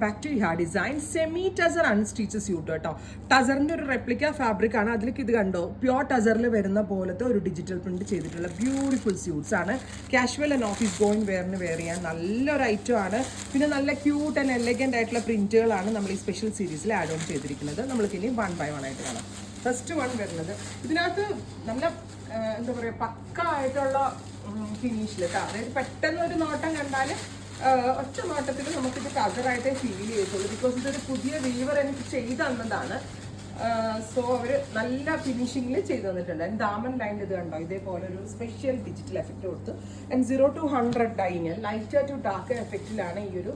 Back to Hiya design semi tussar unstitched suit കേട്ടോ. ടസറിന്റെ ഒരു റെപ്ലിക്ക ഫാബ്രിക് ആണ്. അതിലേക്ക് ഇത് കണ്ടോ, പ്യോർ ടസറിൽ വരുന്ന പോലത്തെ ഒരു ഡിജിറ്റൽ പ്രിന്റ് ചെയ്തിട്ടുള്ള ബ്യൂട്ടിഫുൾ സ്യൂട്ട്സ് ആണ്. കാഷ്വൽ ആൻഡ് ഓഫീസ് ഗോയിങ് വെയറിന് വെയർ ചെയ്യാൻ നല്ലൊരു ഐറ്റം ആണ്. പിന്നെ നല്ല ക്യൂട്ട് ആൻഡ് എലഗന്റ് ആയിട്ടുള്ള പ്രിന്റുകളാണ് നമ്മൾ ഈ സ്പെഷ്യൽ സീരീസിൽ ആഡ് ഓൺ ചെയ്തിരിക്കുന്നത്. നമ്മൾക്ക് ഇനി 1 by 1 ആയിട്ട് കാണാം. ഫസ്റ്റ് വൺ വരുന്നത് ഇതിനകത്ത് നല്ല എന്താ പറയുക, പക്ക ആയിട്ടുള്ള ഫിനിഷിൽ കേട്ടോ. അതായത് പെട്ടെന്ന് ഒരു നോട്ടം കണ്ടാൽ ഒറ്റ നോട്ടത്തിൽ നമുക്കിത് കവറായിട്ടേ ഫീൽ ചെയ്യത്തുള്ളൂ. ബിക്കോസ് ഇതൊരു പുതിയ വീവർ എനിക്ക് ചെയ്തു തന്നതാണ്. സോ അവർ നല്ല ഫിനിഷിങ്ങിൽ ചെയ്തു തന്നിട്ടുണ്ട്. ആൻഡ് ദാമൻ ലൈൻ ഇത് കണ്ടോ, ഇതേപോലെ ഒരു സ്പെഷ്യൽ ഡിജിറ്റൽ എഫക്റ്റ് കൊടുത്ത് and 0 to 100 dying lighter to dark എഫക്റ്റിലാണ് ഈ ഒരു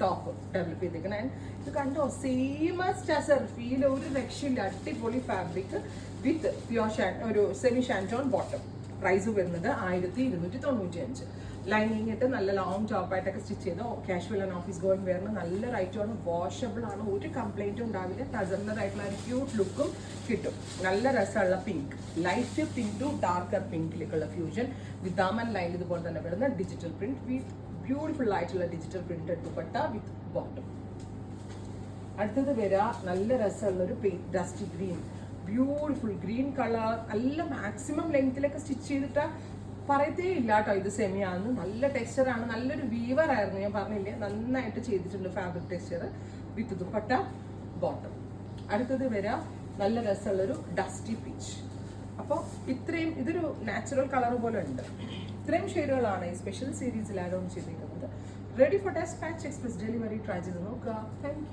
ടോപ്പ് ഡെവലപ്പ് ചെയ്തിരിക്കുന്നത്. ആൻഡ് ഇത് കണ്ടോ, സെയിം ടസർ ഫീൽ, ഒരു രക്ഷയില്ല. അടിപൊളി ഫാബ്രിക് വിത്ത് പ്യോർ ഒരു സെമി ഷാൻറ്റോൺ ബോട്ടം. പ്രൈസ് വരുന്നത് 1295. ലൈനിങ് ഇട്ട് നല്ല ലോങ് ടോപ്പായിട്ടൊക്കെ സ്റ്റിച്ച് ചെയ്ത് കാഷ്വൽ ആൻഡ് ഓഫീസ് ഗോയിങ് വെയറിന് നല്ലൊരു ഐറ്റമാണ്. വാഷബിൾ ആണ്, ഒരു കംപ്ലൈൻറ്റും ഉണ്ടാവില്ല. ടസറിൻ്റെതായിട്ടുള്ള ഒരു ക്യൂട്ട് ലുക്കും കിട്ടും. നല്ല രസമുള്ള pink, light pink to darker പിങ്കിലേക്കുള്ള ഫ്യൂഷൻ വിത്ത് ദാമൻ ലൈൻ ഇതുപോലെ തന്നെ വരുന്ന ഡിജിറ്റൽ പ്രിന്റ് വിത്ത് ബ്യൂട്ടിഫുൾ ആയിട്ടുള്ള digital printed dupatta with bottom. അടുത്തത് വരിക നല്ല രസമുള്ളൊരു dusty green, beautiful green colour. നല്ല മാക്സിമം ലെങ്ത്തിലൊക്കെ സ്റ്റിച്ച് ചെയ്തിട്ട് പറയത്തേ ഇല്ല കേട്ടോ ഇത് സെമിയാണെന്ന്. നല്ല ടെക്സ്ചറാണ്, നല്ലൊരു വീവർ ആയിരുന്നു. ഞാൻ പറഞ്ഞില്ലേ, നന്നായിട്ട് ചെയ്തിട്ടുണ്ട് ഫാബ്രിക് ടെക്സ്ചർ വിത്ത് ദുപ്പട്ട ബോട്ടം. അടുത്തത് വരിക നല്ല രസമുള്ളൊരു ഡസ്റ്റി പീച്ച്. അപ്പോൾ ഇത്രയും, ഇതൊരു നാച്ചുറൽ കളർ പോലെ ഉണ്ട്. ഇത്രയും ഷെയ്ഡുകളാണ് ഈ സ്പെഷ്യൽ സീരീസിൽ ആഡ് ഓൺ ചെയ്തിരിക്കുന്നത്. Ready for despatch express delivery. Try ചെയ്ത് നോക്കുക. Thank U.